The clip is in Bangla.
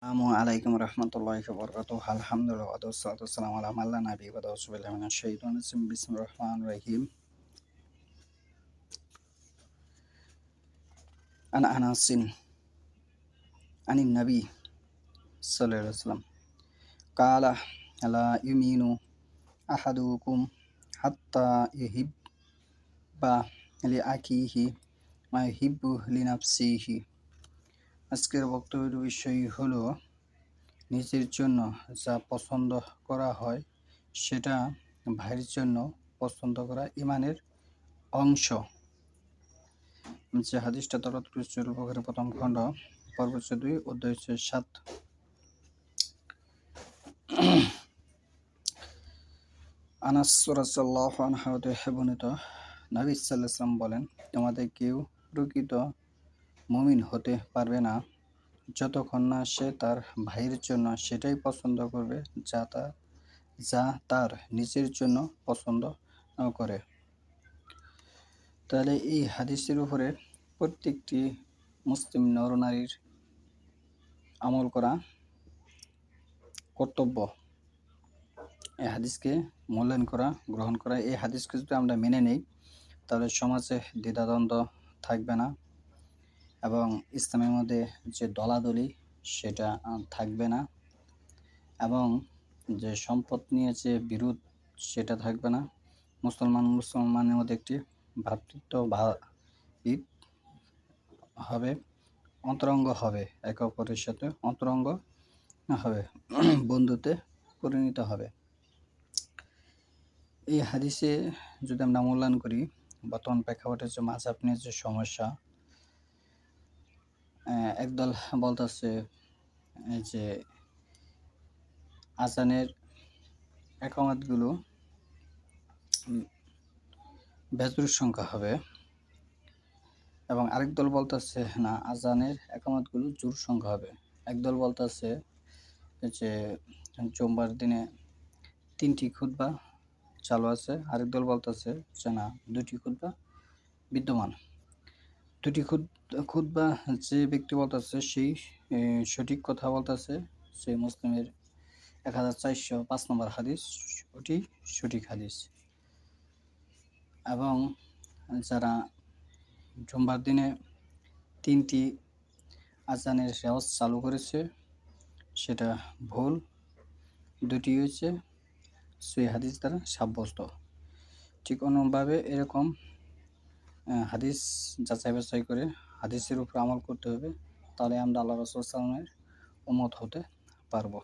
আসসালামু রহমতুল্লাহি ওয়া বারাকাতুহু। আলহামদুলিল্লাহ ওয়া সলাতু ওয়াসসালামু আলা মান লা নাবিয়্যা বা'দাহু। আউযু বিল্লাহি মিনাশ শাইতানির রাজিম। বিসমিল্লাহির রহমানির রহিম। আন আনাসিন আনিন নবী সাল্লাল্লাহু আলাইহি ওয়াসাল্লাম ক্বালা লা ইউমিনু আহাদুকুম হাত্তা ইউহিব্বা লিআখিহি মা ইউহিব্বু লিনাফসিহি। আজকের বক্তব্যের বিষয় হলো নিজের জন্য যা পছন্দ করা হয় সেটা ভাইয়ের জন্য পছন্দ করা ঈমানের অংশ। যে হাদিসটা তওরাত পুস্তকের প্রথম খণ্ড পর্ব ২ অধ্যায় ৭। আনাস রাদিয়াল্লাহু আনহু হতে বর্ণিত, নবী সাল্লাল্লাহু আলাইহি ওয়াসাল্লাম বলেন, তোমাদের কেউ প্রকৃত মুমিন হতে পারবে না যতক্ষণ না সে তার ভাইয়ের জন্য সেটাই পছন্দ করবে যা তার নিজের জন্য পছন্দ করে। তাহলে এই হাদিসের উপরে প্রত্যেকটি মুসলিম নরনারীর আমল করা কর্তব্য। এই হাদিসকে মূল্যায়ন করা, গ্রহণ করা। এই হাদিসকে যদি আমরা মেনে নিই তাহলে সমাজে দ্বিধাদ্বন্দ্ব থাকবে না এবং ইসলামের মধ্যে যে দলাদলি সেটা থাকবে না এবং যে সম্পদ নিয়ে যে বিরোধ সেটা থাকবে না। মুসলমানের মধ্যে একটি ভ্রাতৃত্বভাব হবে, অন্তরঙ্গ হবে, একে অপরের সাথে অন্তরঙ্গ হবে, বন্ধুত্বে পরিণত হবে। এই হাদিসে যদি আমরা মূল্যায়ন করি, বর্তমান প্রেক্ষাপটে যে মাযহাব নিয়ে যে সমস্যা, একদল বলতেছে যে আজানের একামতগুলো বেজোর সংখ্যা হবে এবং আরেক দল বলতেছে না, আজানের একামতগুলো জোর সংখ্যা হবে। একদল বলতেছে যে জুম্মার দিনে 3টি খুতবা চালু আছে, আরেক দল বলতেছে যে না, 2টি খুতবা বিদ্যমান। 2টি খুতবা যে ব্যক্তি বলতেছে সেই সঠিক কথা বলতেছে, সেই মুসলিমের 1405 নম্বর হাদিস, ওটি সঠিক হাদিস। এবং যারা জুম্মার দিনে 3টি আজানের রেওয়াজ চালু করেছে সেটা ভুল। 2টি হয়েছে সহিহ হাদিস দ্বারা সাব্যস্ত। ঠিক অন্যভাবে এরকম হাদিস যাচাই বাছাই করে হাদিসের উপর আমল করতে হবে, তাহলে আমরা আল্লাহ রাসূল সাল্লাল্লাহু আলাইহি ওয়াসাল্লামের উম্মত হতে পারবো।